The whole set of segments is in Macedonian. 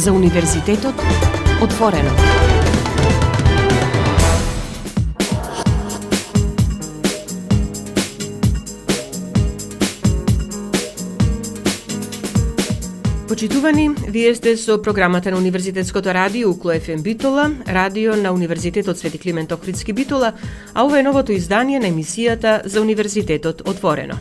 за Универзитетот отворено. Почитувани, вие сте со програмата на Универзитетското радио УКЛО ФМ Битола, радио на Универзитетот Свети Климент Охридски Битола, а ова е новото издание на емисијата за Универзитетот отворено.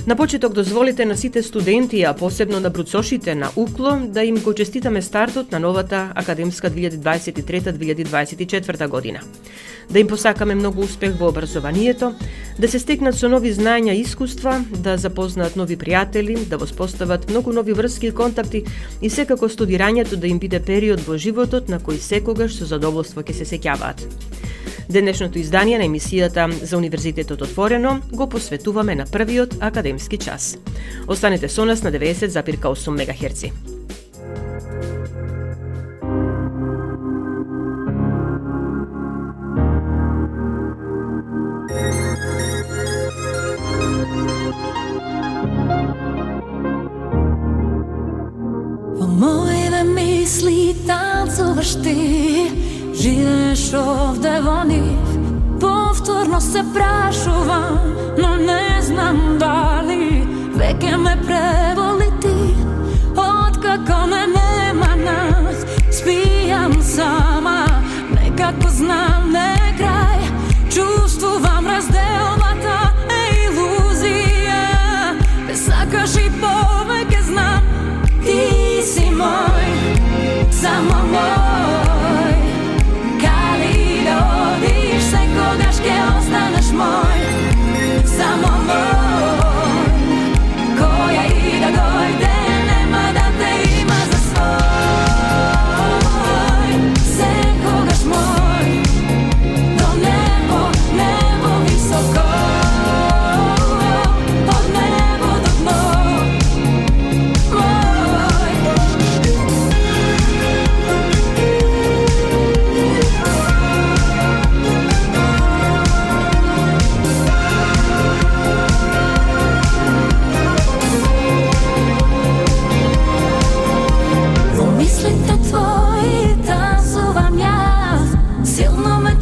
На почеток дозволите на сите студенти, а посебно на бруцошите на УКЛО, да им го честитаме стартот на новата академска 2023-2024 година. Да им посакаме многу успех во образованието, да се стекнат со нови знаења и искуства, да запознаат нови пријатели, да воспостават многу нови врски и контакти и секако студирањето да им биде период во животот на кој секогаш со задоволство ќе се сеќаваат. Денешното издание на емисијата за Универзитетот отворено го посветуваме на првиот академски час. Останете со нас на 90,8 МГц. Во моите мисли танцуваш ти, живееш овде во нив. Повторно се прашувам, но не знам дали веќе ме преволи ти. Откако ме нема нас, спијам сама, некако знам не крај. Чувствувам разделбата е илузија, те сакаш и повеќе знам. Ти си мој, само мој. Кали да одиш, секогаш ќе останеш мој. Само мој. Која и да дојде, нема да те има за свој. Секогаш мој. До небо, небо високо. Од небо до дно.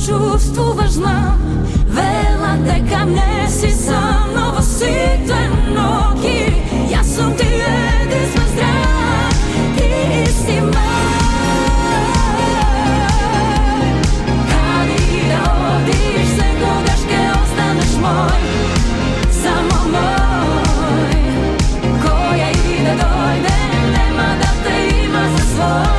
Чувствуваш, знам, вела дека не си сам, но во сите ноги јас сум ти единствен здрав. Ти си мој. Кади да одиш, секогаш ке останеш мој. Само мој. Која и да дојде, нема да те има за свој.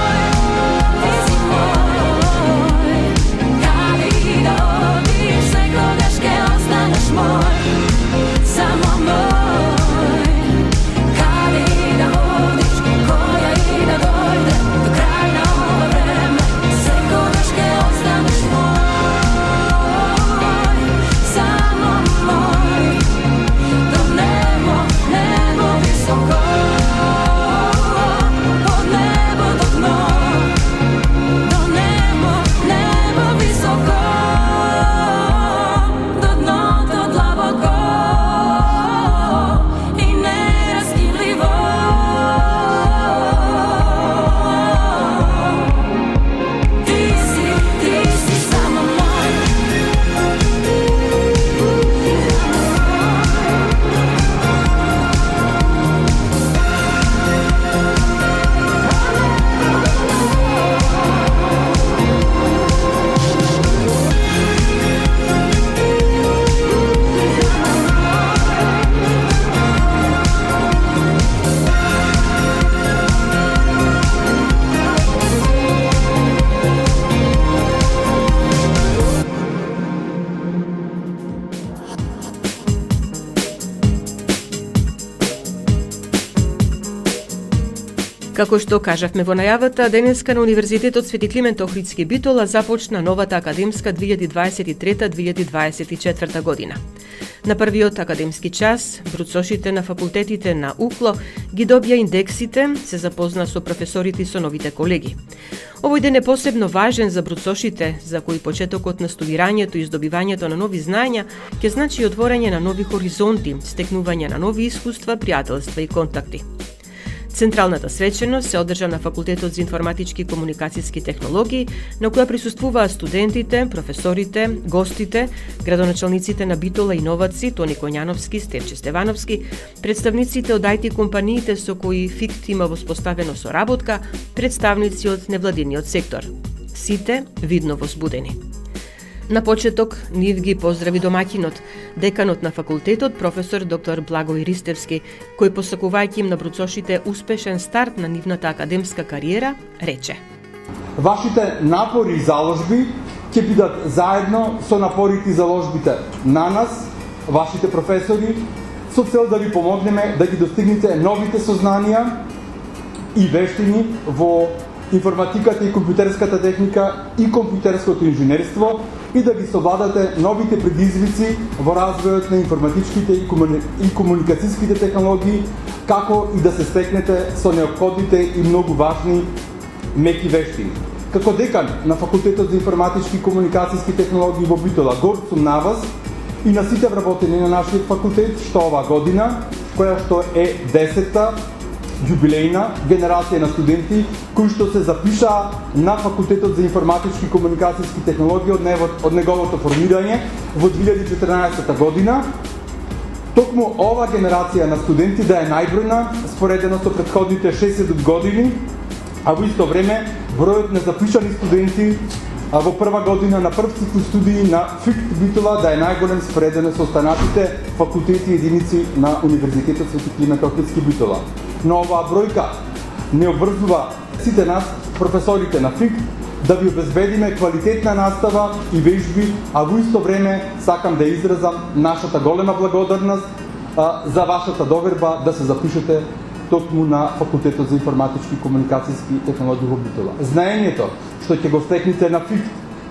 Како што кажавме во најавата, денеска на Универзитетот Свети Климент Охридски Битола започна новата академска 2023-2024 година. На првиот академски час, бруцошите на факултетите на УКЛО ги добија индексите, се запозна со професорите и со новите колеги. Овој ден е посебно важен за бруцошите, за кои почетокот на студирањето и здобивањето на нови знаења ќе значи отворање на нови хоризонти, стекнување на нови искуства, пријателства и контакти. Централната свеченост се одржа на Факултетот за информатички и комуникацијски технологии, на која присуствуваат студентите, професорите, гостите, градоначалниците на Битола Иноваци, Тони Коњановски, Стевче Стевановски, представниците од IT компаниите со кои ФИКТ има воспоставено соработка, представници од невладиниот сектор. Сите видно возбудени. На почеток нив ги поздрави домаќинот, деканот на факултетот, професор доктор Благој Ристевски, кој посакувајќи им на бруцошите успешен старт на нивната академска кариера, рече: Вашите напори и заложби ќе бидат заедно со напорите и заложбите на нас, вашите професори, со цел да ви помогнеме да ги достигнете новите сознанија и вештини во информатиката и компјутерската техника и компјутерското инженерство и да ги совладате новите предизвици во развојот на информатичките и комуникацијските технологии, како и да се стекнете со неопходните и многу важни меки вештини. Како декан на Факултетот за информатички и комуникацијски технологии во Битола, горд сум на вас и на сите вработени на нашиот факултет, што оваа година, која што е 10-та јубилејна генерација на студенти кои што се запишаа на Факултетот за информатички и комуникацијски технологии од неговото формирање во 2014 година. Токму ова генерација на студенти да е најбројна споредено со претходните 60 години, а во исто време бројот на запишани студенти во прва година на прв цикл студии на ФИКТ Битола да е најголем споредено со останатите факултети и единици на Универзитетот Свети Климент Охридски Битола. Но оваа бројка не обврзува сите нас, професорите на ФИКТ, да ви обезбедиме квалитетна настава и вежби, а во исто време сакам да изразам нашата голема благодарност за вашата доверба да се запишете токму на Факултетот за информатички и комуникацијски технологии во Битола. Знаењето што ќе го стекнете на ФИКТ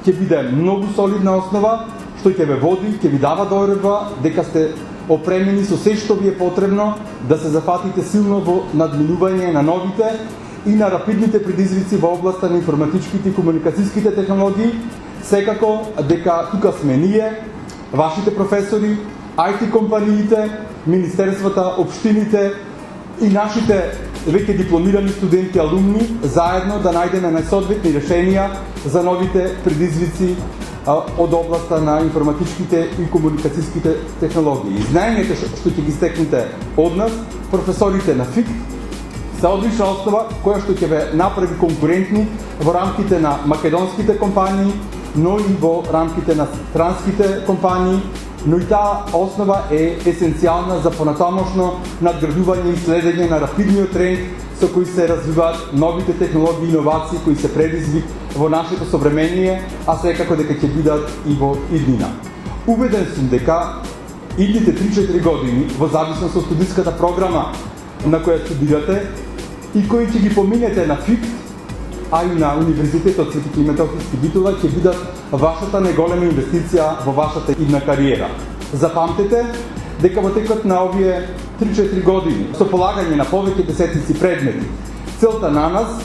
ќе биде многу солидна основа, што ќе ве води, ќе ви дава доверба дека сте опремени со се што ви е потребно да се зафатите силно во надминување на новите и на рапидните предизвици во областа на информатичките и комуникацијските технологии. Секако дека тука сме ние, вашите професори, IT компаниите, министерствата, општините и нашите веќе дипломирани студенти, алумни, заедно да најдеме најсоодветни решенија за новите предизвици од областа на информатичките и комуникацијските технологии. Знаењето што ќе ги стекнете од нас, професорите на ФИКТ, се одлична основа која што ќе ве направи конкурентни во рамките на македонските компании, но и во рамките на странските компании, но и таа основа е есенцијална за понатамошно надградување и следење на рапидниот тренд со кои се развиваат новите технологии и иновации кои се предизвик во нашето современие, а секако дека ќе бидат и во иднина. Убеден сум дека идните 3-4 години, во зависност од студентската програма на која студирате и кои ќе ги поминете на ФИКТ, а и на Универзитетот Свети Климент Охридски Битола, ќе бидат вашата најголема инвестиција во вашата идна кариера. Запамтете дека во текот на овие 3-4 години, со полагање на повеќе десетици предмети, целта на нас,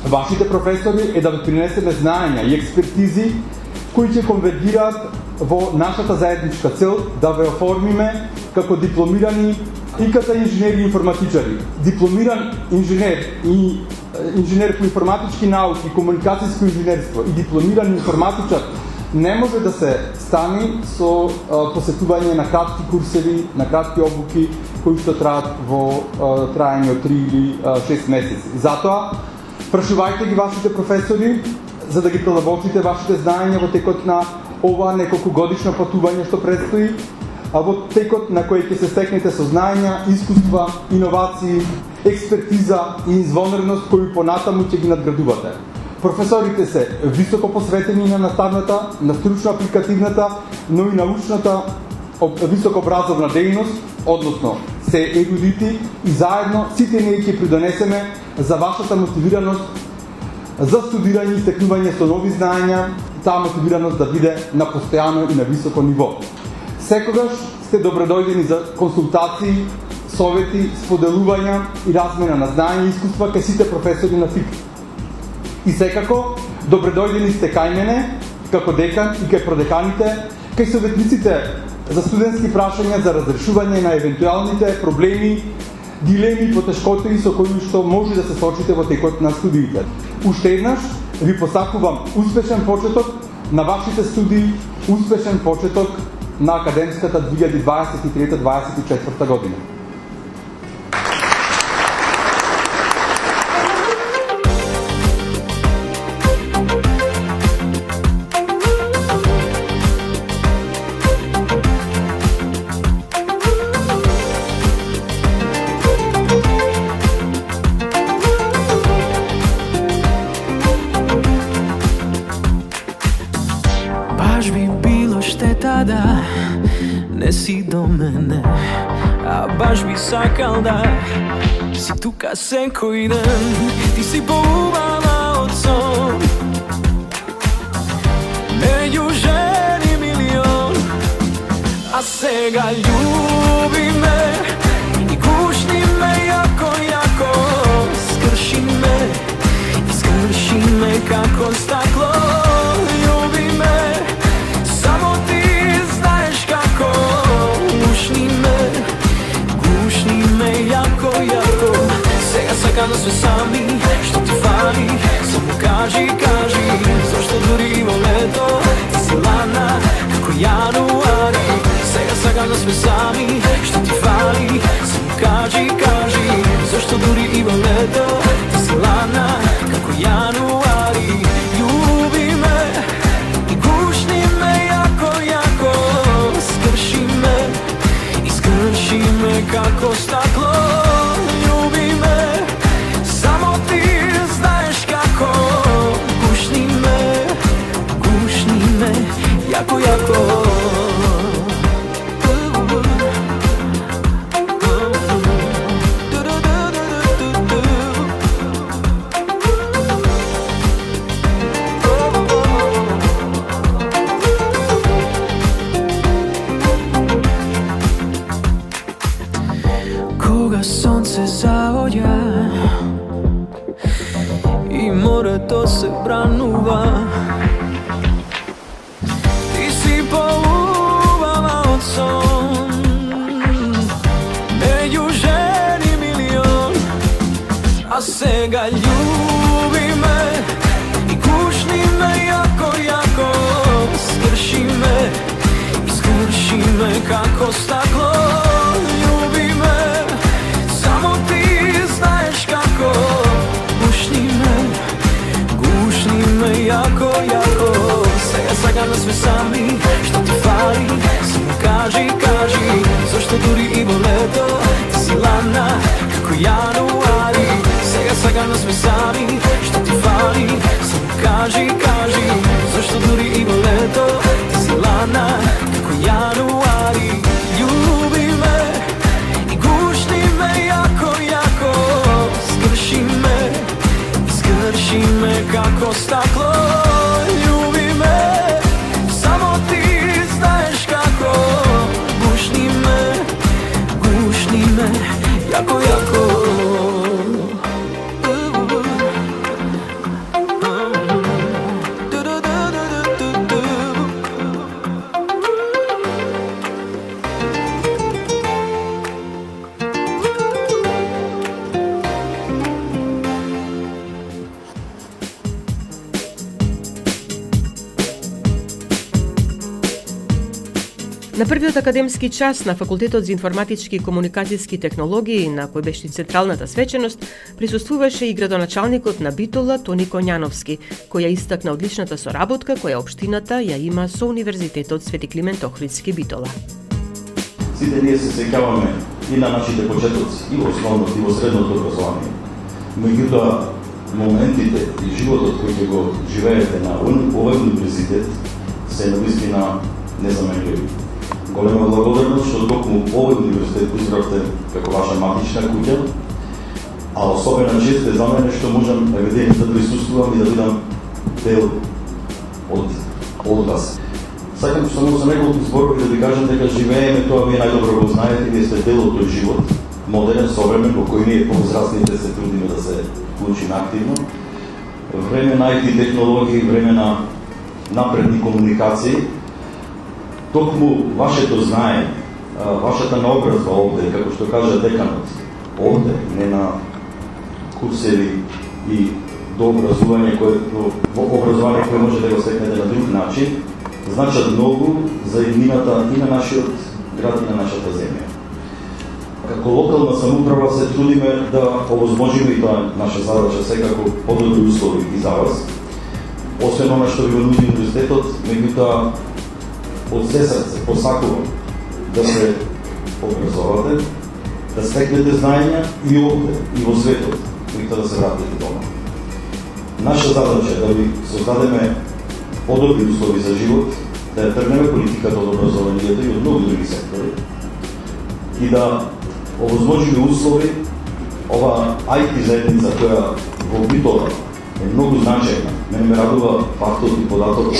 вашите професори, е да ви принесеме знаења и експертизи кои ќе конвергираат во нашата заедничка цел да ве оформиме како дипломирани ИКТ инженери и информатичари. Дипломиран инженер и инженер по информатички науки, комуникацијско инженерство и дипломиран информатичар не може да се стани со посетување на кратки курсеви, на кратки обуки кои што траат во траење од 3 или 6 месеци. Затоа, прашувајте ги вашите професори за да ги прилагодите вашите знаења во текот на ова неколку годишно патување што предстои, а во текот на кој ќе се стекнете со знаења, искуства, иновации, експертиза и извонерност кои понатаму ќе ги надградувате. Професорите се високо посветени на наставната, на стручно-апликативната, но и научната високообразовна дејност, односно се ерудити и заедно сите ние ќе придонесеме за вашата мотивираност за студирање и стекнување со нови знаења, таа мотивираност да биде на постојано и на високо ниво. Секогаш сте добродојдени за консултации, совети, споделувања и размена на знаење и искуства кај сите професори на ФИКТ. И секако, добродојдени сте кај мене, како декан и кај продеканите, кај советниците за студентски прашања за разрешување на евентуалните проблеми дилеми и потешкотии со кои што може да се соочите во текот на студиите. Уште еднаш ви посакувам успешен почеток на вашите студии, успешен почеток на академската 2023-2024 година. Ne si do mene, a baš bi sakal da si tu kad svaki dan. Ti si poubala otcom, među ženi milion, a sega ljubi me i kušni me jako, jako. Skrši me kako staklo, ljubi me. Samo ti znaš kako. Gušni me jako, jako. Сега сакам да сме сами, што ти фали. Само кажи, зашто дури во лето ти си ладна како јануари. Сега сакам да сме сами, што ти фали. Само кажи, зашто дури во лето ти си ладна како јануари. Љуби ме и гушни ме jako, jako. Skrši me kako staklo, ljubi me, samo ti znaš kako. Gušni me, jako, jako. Сонце заоѓа и морето се бранува. Ти си поубава од сон, меѓу жени милион, а сега љуби ме и гушни ме јако, јако. Скрши me како стакло, љуби ме. Само ти знаеш како. Гушни me jako, jako. Сега сакам да сме сами, што ти фали. Само кажи, зашто дури и во лето ти си ладна како јануари. Сега сакам да сме сами, што ти фали. Само кажи, зашто дури и во лето ти си ладна како јануари. Љуби ме и гушни ме jako, jako. Skrši me kako staklo, ljubi me, samo ti znaš kako. Gušni me, jako, jako. На првиот академски час на Факултетот за информатички и комуникацијски технологии, на кој беше централната свеченост, присуствуваше и градоначалникот на Битола Тони Коњановски, која истакна одличната соработка која општината ја има со Универзитетот Свети Климент Охридски Битола. Сите ние се сеќаваме и на нашите почетоци, и во основното, и во средното образование. Меѓутоа, моментите и животот кој ќе го живеете на овој универзитет се навистина незаменливи. Голема благодарност што токму овој универзитет избравте како ваша матична куќа, а особена чест е за мене што можам евидентно да присуствувам и да бидам дел од вас. Сакам само за неколку зборови да ви кажам дека живееме, тоа вие најдобро го знаете, вие сте дел од тој живот, модерен, современ, во кој ние повозрастните се трудиме да се вклучиме активно. Време на IT технологии, време на напредни комуникации. Токму вашето знае, вашата наобразба овде, како што кажа деканот, овде, не на курсеви и до образование кое може да го стекнете на друг начин, значат многу за иднината и на нашиот град и на нашата земја. Како локална самоуправа се трудиме да овозможиме, и тоа е наша задача, секако подобри услови и за вас. Освен она што ви го нуди универзитетот, меѓутоа од се срце посакувам да се образовате, да стекнете знаења и овде, и во светот, меѓутоа да се вратите дома. Наша задача е да ви создадеме подобри услови за живот, да ја тргнеме политиката од образованието и од многу други сектори и да овозможиме услови ова IT заедница која во Битола е многу значајна. Мене ме радува фактот и податокот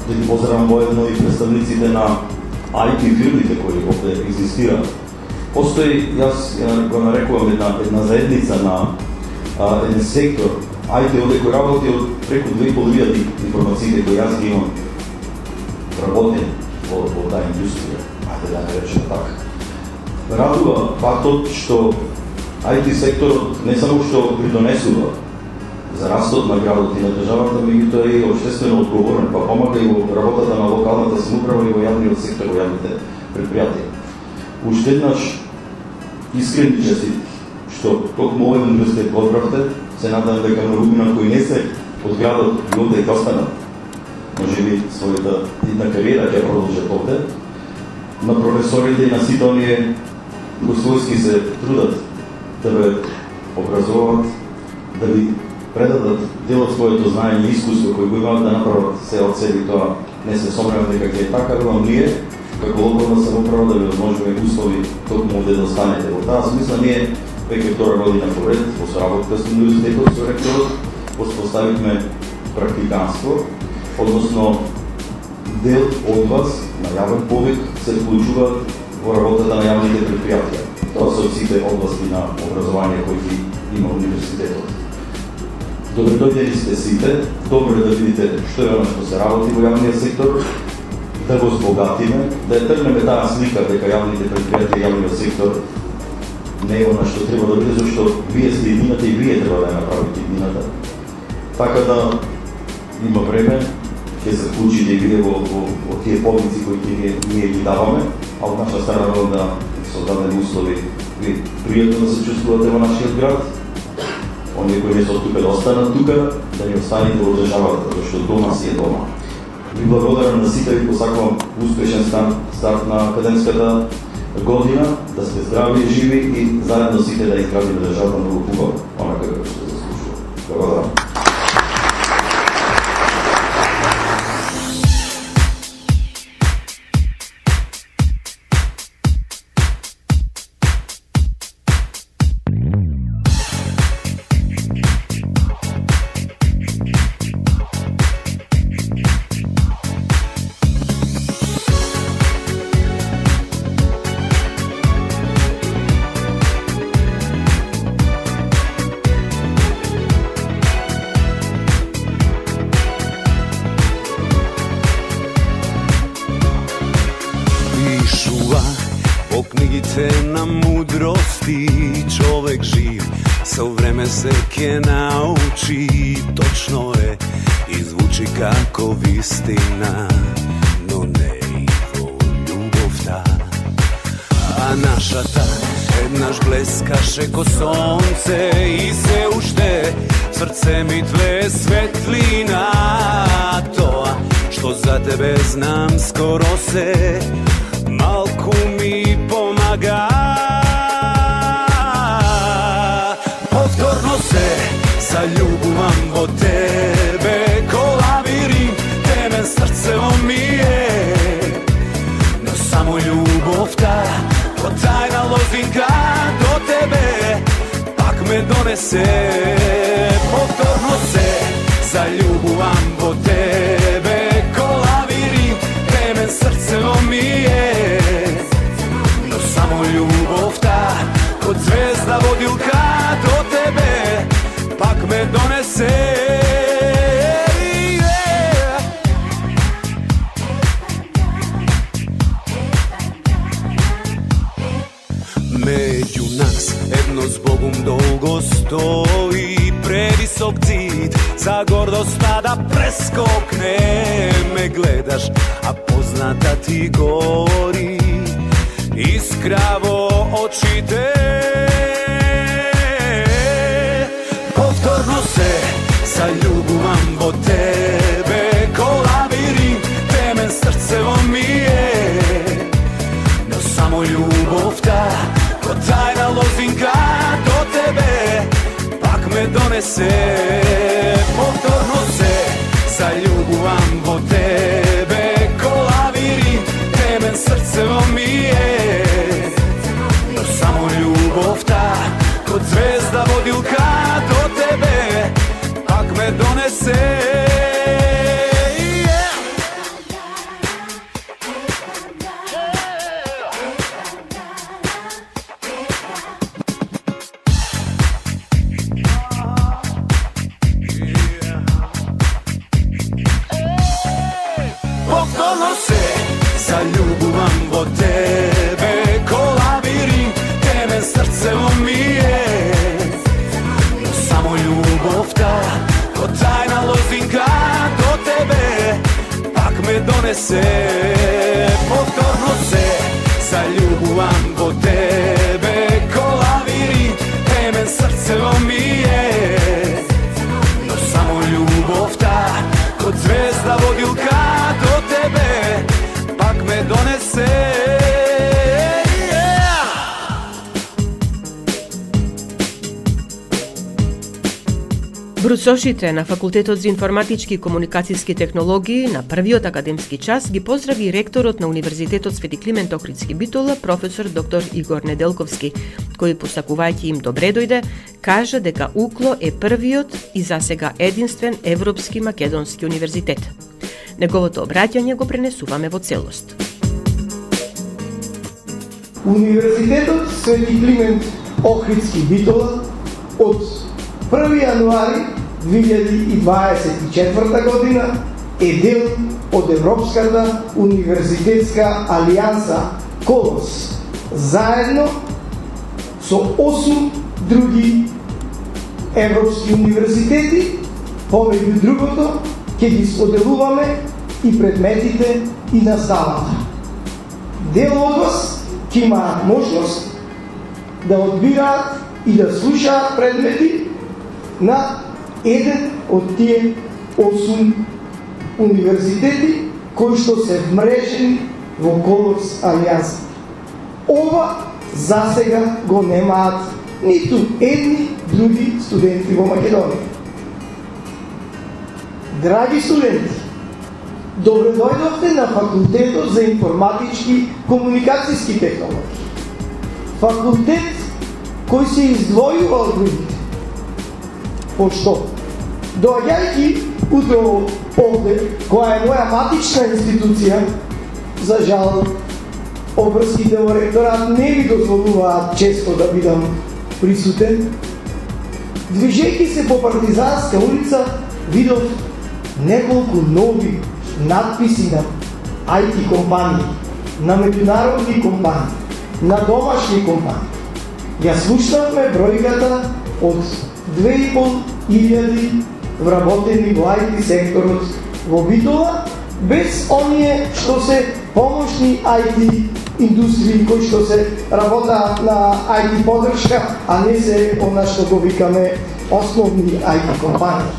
да ги поздравам воедно и представниците на IT фирмите кои овде екзистираат. Постои, јас го нарекувам една заедница на еден сектор IT овде кој работи од преку 2500 информациите кои јас ги имам работен во таа индустрија, ајде да не речем така. Радува фактот што IT секторот не само што придонесува за растот на градот и на државата, меѓутоа е општествено одговорен, па помага и во работата на локалната самоуправа и во јавниот сектор, во јавните предпријатија. Уште еднаш искрени честитки што токму овој универзитет го одбравте. Се надам дека многумина кои не се од градот и овде ќе останат, може би својата една кариера ќе продолжат овде. На професорите и на сите оние кои својски се трудат да ве образоват, да ви предадат дел од своето знаење и искуство кои го имаат да направат се од себе, тоа не се сомневам дека ќе е така, но ние како локална самоуправа да ви возможиме услови токму овде да останете. Во таа смисла ние веќе втора година поред во соработка со универзитетот, со ректорот, поставивме практиканство, односно дел од вас на јавен повик се вклучува во работата на јавните предпријатија. Тоа се од сите области на образование кои ги има универзитетот. Добре дојдени сте сите, добро е да видите што е оно што се работи во јавниот сектор, да го збогатиме, да ја тргнеме таа слика дека јавните предпријатија и јавниот сектор не е она што треба да биде, зашто вие сте иднината и вие треба да ја направите иднината. Така да има време, ќе се вклучите и вие во тие повици кои ние ги даваме, а од наша страна да создадеме услови ви пријатно да се чувствувате во нашиот град, оние кои не се од тука да останат тука, да ни останете во државата, зашто дома си е дома. Ви благодарам на сите, ви посакувам успешен старт на академската година, да сте здрави и живи и заедно сите да изградиме државата многу хубаво, онака како што се заслужува. Благодарам. На мудрости човек жив со време се ќе научи, точно е и звучи како вистина, но не и во љубовта. А нашата еднаш блескаше ко сонце и се уште срце ми тле светлина. Тоа што за тебе знам скоро се малку ми помага. Повторно се заљубувам во тебе, ко лавирин, темен срцево ми е. Но само љубовта, ко тајна лозинка до тебе, пак ме донесе. Повторно се заљубувам во тебе, ко лавирин, темен срцево ми е. Само љубовта, код звезда водилка до тебе, пак ме донесе. Меѓу нас jednog cid, za gordosta da preskokne. Me gledaš, a poznata ti govori, iskravo oči te. Повторно се заљубувам во тебе, ко лабиринт, темен срцево ми е. Но само љубовта, ко тајна лозинка до тебе, пак ме донесе. Повторно се заљубувам во тебе, ко лабиринт, темен срцево ми е. Но само љубовта, ко звезда водилка до тебе, пак ме донесе. Повторно се заљубувам во тебе, ко лабиринт, темен срцево ми е. Но само љубовта, ко тајна лозинка до тебе, пак ме донесе. Повторно се заљубувам во тебе, ко лабиринт, темен срцево ми е. Но само љубовта, ко звезда водилка до тебе, пак ме донесе. Брусошите на Факултетот за информатички и комуникацијски технологии на првиот академски час ги поздрави ректорот на Универзитетот Свети Климент Охридски Битола, професор доктор Игор Неделковски, кој посакувајќи им добре дојде, кажа дека УКЛО е првиот и засега единствен европски македонски универзитет. Неговото обраќање го пренесуваме во целост. Универзитетот Свети Климент Охридски Битола од 1 јануари 2024 година е дел од Европската универзитетска алијанса КОЛОС, заедно со 8 други европски универзитети, помеѓу другото ќе ги споделуваме и предметите и наставата. Дел од вас ќе имаат можност да одбираат и да слушаат предмети на еден од тие 8 универзитети кои што се вмрежени во КОЛОС алијанса. Ова засега го немаат ниту едни други студенти во Македонија. Драги студенти, добре дојдовте на Факултетот за информатички комуникацијски технологии. Факултет кој се издвојува од другите. Пошто, доаѓајќи утро овде, која е моја матична институција, за жал, обврските во ректорат не ми дозволуваат често да бидам присутен. Движејќи се по Партизанска улица, видов неколку нови надписи на IT компании, на меѓународни компании, на домашни компании. Ја слушнавме бројката од 2500 вработени во IT секторот во Битола, без оние што се помошни IT индустрии кои што се работаат на IT поддршка, а не се она што го викаме основни IT компании.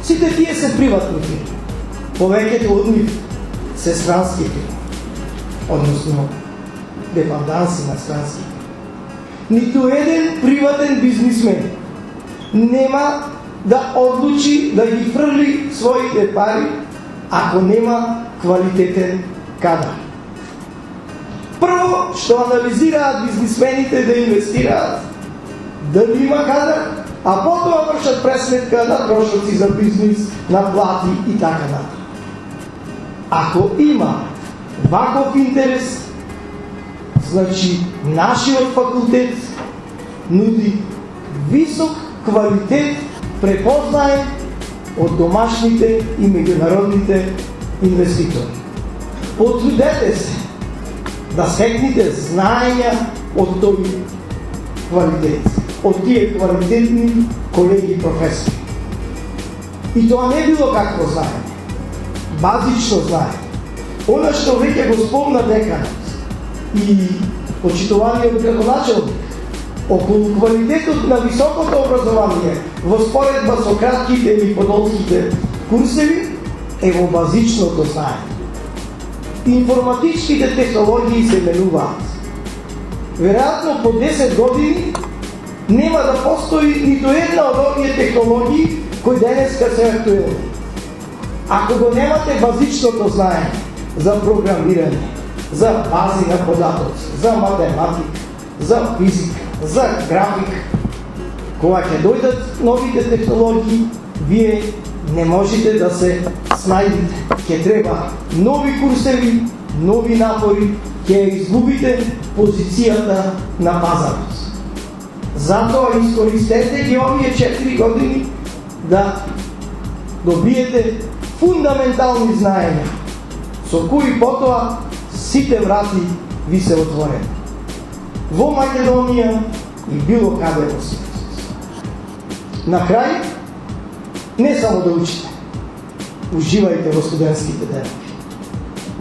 Сите тие се приватни фирми. Повеќето од нив се странски фирми, односно депанданси на странски. Ниту еден приватен бизнисмен нема да одлучи да ги фрли своите пари ако нема квалитетен кадар. Прво што анализираат бизнисмените да инвестираат, дали има кадар, а потоа вршат пресметка на трошоци за бизнис, на плати и така натаму. Ако има ваков интерес, значи нашиот факултет нуди висок квалитет, препознаен од домашните и меѓународните инвеститори. Потрудете се да стекнете знаења од тој квалитет, од тие квалитетни колеги професори. И тоа не било какво знаење. Базично знаење. Она што веќе го спомна деканот и почитуваниот градоначелник околу квалитетот на високото образование во споредба со кратките или подолските курсеви е во базичното знаење. Информатичките технологии се менуваат. Веројатно по 10 години нема да постои ниту една од овие технологии кои денеска се актуелни. Ако го немате базичното знаење за програмирање, за бази на податоци, за математика, за физика, за графика, кога ќе дојдат новите технологии, вие не можете да се снајдете. Ќе треба нови курсеви, нови напори, ќе изгубите позицијата на пазарот. Затоа искористете ги овие 4 години да добиете фундаментални знаења, со кои потоа сите врати ви се отворени. Во Македонија и било каде во светот. На крај, не само да учите, уживајте во студентските денови.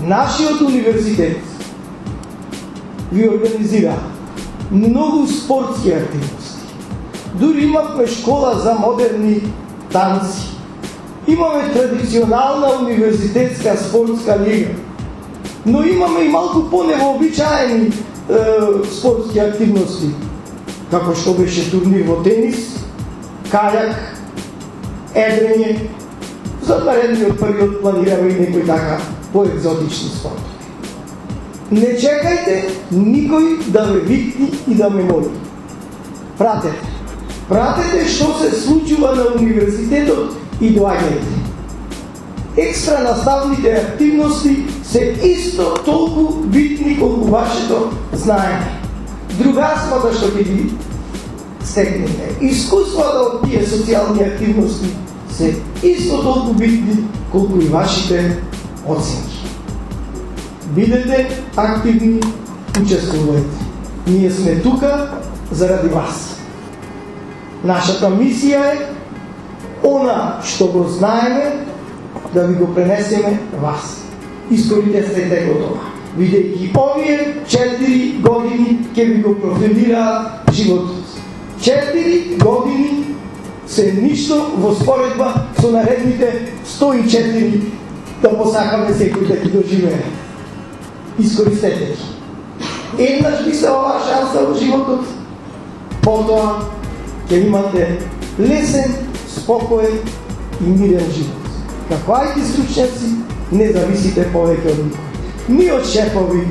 Нашиот универзитет ви организира многу спортски активности. Дури имавме школа за модерни танци. Имаме традиционална универзитетска спортска лига. Но имаме и малку по-невообичаени спортски активности, како што беше турнир во тенис, кајак, едрење. За наредниот период планираме и некои така по-екзотични спортови. Не чекајте никој да ве викни и да ме моли. Пратете. Пратете што се случува на универзитетот и доаѓајте. Екстра наставните активности се исто толку битни колку вашето знаење. Другарствата што ќе ги стекнете, искуствата од тие социјални активности се исто толку битни колку и вашите оценки. Бидете активни, учествувајте. Ние сме тука заради вас. Нашата мисија е она што го знаеме да ви го пренесеме вас. Искористете го тоа. Видејќи овие 4 години ќе ви го профилираат животот. 4 години се ништо во споредба со наредните 104 да посакаме секој да ги доживее. Искористете ги. Еднаш ви се оваа шанса во животот, потоа ќе имате лесен, спокоен и мирен живот. Како IT стручњаци не зависите повеќе од никој. Ни од шефови,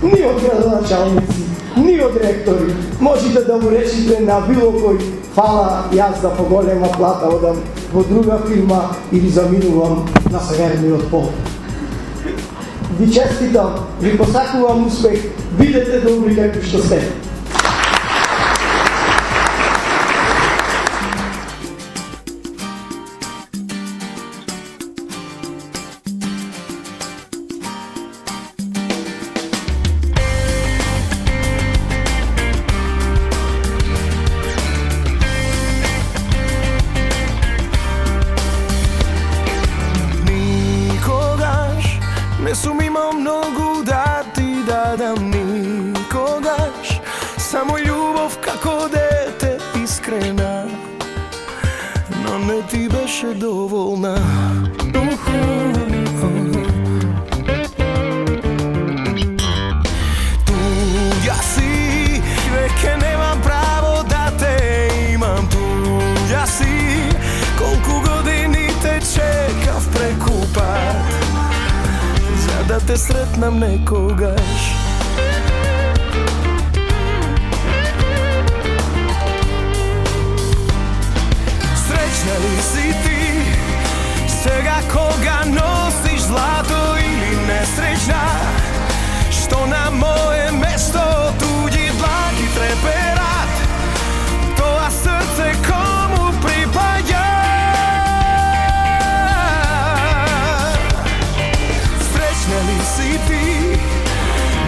ни од градоначалници, ни од ректори. Можете да му речите на било кој: фала, јас за поголема плата одам во друга фирма или заминувам на северниот пол. Ви честитам, ви посакувам успех, бидете добри како што сте. Не сум имал многу да ти дадам никогаш, само љубов како дете искрена, но не ти беше доволна. Туѓа си, веќе немам право да те имам. Туѓа си, колку години те чекав преку пат, за да те сретнам некогаш. Среќна ли си ти сега кога носиш злато, или несреќна што на мое место туѓи длаки треперат? Тоа срце кому припаѓа? Среќна ли си ти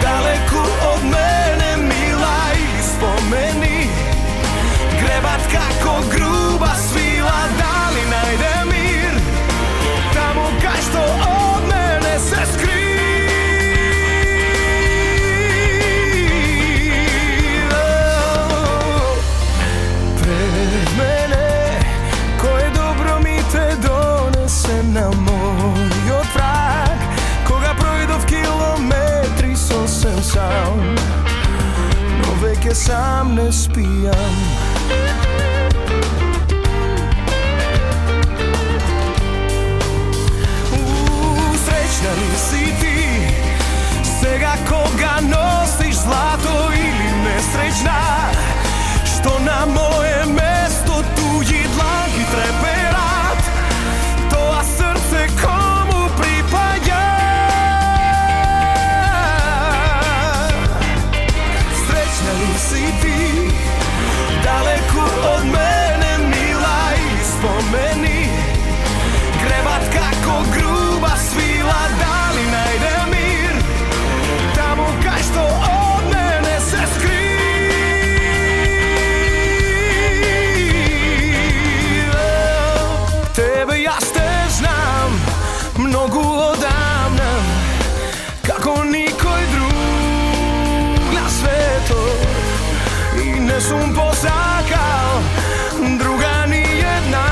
далеку од мене, мила, или спомени гребат како груба свила? Дали најде мир sam ne spijam. Srećna li si ti, svega koga nosiš zlato ili nesrećna, što na moje mesto tuđi dlanki treperat, to a srce komu pripada. Srećna li si ti, daleko od mene mila, i spomeni grebat kako gruba svila, da li najde mir tamo kaj što od mene se skriva. Tebe ja ste znam mnogo odavna, kako nikoj drug na svetu, i ne sum posakal druga ni jedna.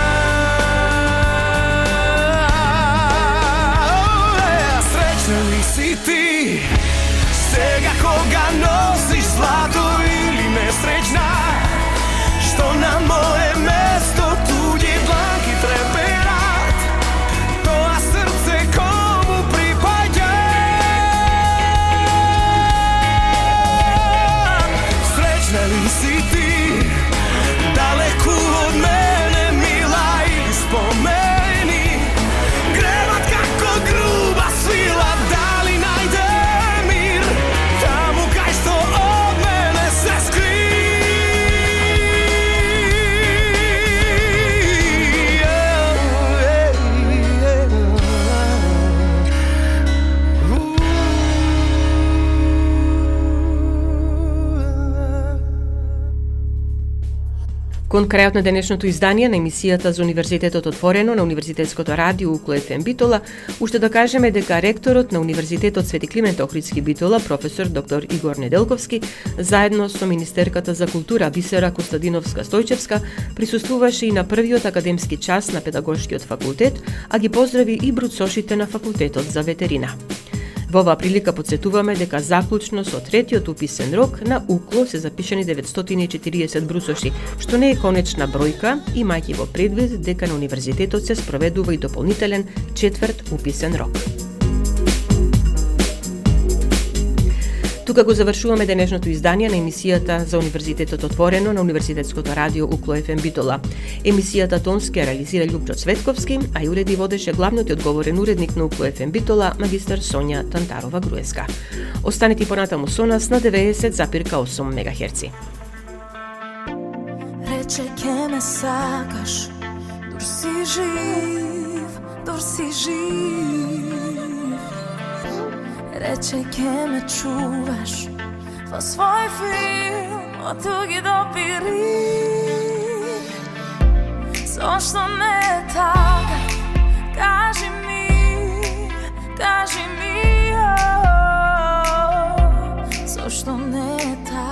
Srećna li si ti, svega koga nosiš zlato ili nesrećna, što na moje mesto tuđi dlanki treperat, to a srce komu pripada. Srećna li si ti, daleko od mene mila, ili spomeni grebat kako gruba svila, da li najde mir tamo kaj što od mene se skriva. Кон крајот на денешното издание на емисијата за Универзитетот отворено на Универзитетското радио Укло ФМ Битола, уште да кажеме дека ректорот на Универзитетот Свети Климент Охридски Битола, професор доктор Игор Неделковски, заедно со министерката за култура Бисера Костадиновска-Стојчевска, присуствуваше и на првиот академски час на педагошкиот факултет, а ги поздрави и бруцошите на факултетот за ветерина. Во оваа прилика подсетуваме дека заклучно со третиот уписен рок на Укло се запишани 940 брусоши, што не е конечна бројка, имајќи во предвид дека на универзитетот се спроведува и дополнителен четврт уписен рок. Тука го завршуваме денешното издание на емисијата за Универзитетот отворено на Универзитетското радио Укло ФМ Битола. Емисијата тонски ја реализира Љупчо Цветковски, а и уреди водеше главниот и одговорен уредник на Укло ФМ Битола, магистар Сонја Тантарова-Груеска. Останете понатаму со нас на 90,8 МГц. Рече ке ме сакаш, дур си жив. Рече ке ме чуваш во свој филм од туги допири. Зошто не е така? Кажи ми, зошто не е така?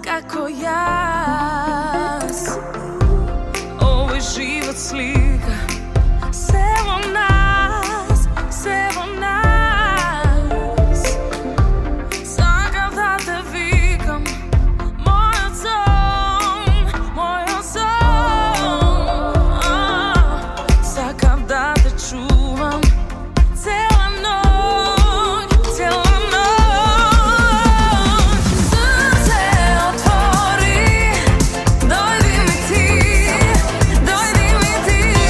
Како јас, овој живот слика се во нас, сакам да те викам, мојот сон, сакам да те чувам цела ноќ. Дојди ми ти,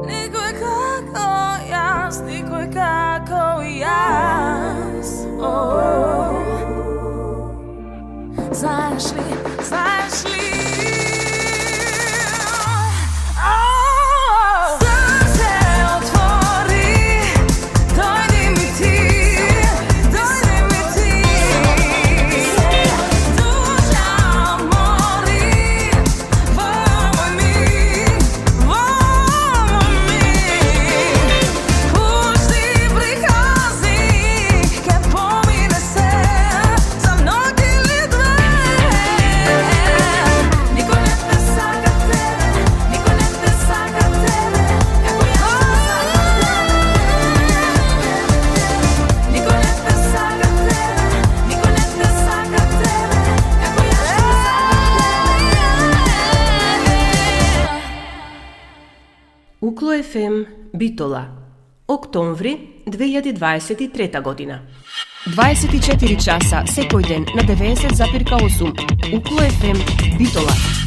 Nikoj kako jaz, nikoj kako jaz. Znaš li, znaš li? Srce otvori, dojdi mi ti, dojdi mi ti. Duša mori, vomoj mi, vomoj mi. Pusti prikazi, kad pomine se za mnogi li dve. Niko ne pesa kad tebe, niko ne pesa kad tebe, kako ja Niko ne pesa kad tebe, niko ne pesa kad tebe, kako ja Uklo FM Bitola, октомври 2023 година. 24 часа секој ден на 90,8 Uklo FM Bitola.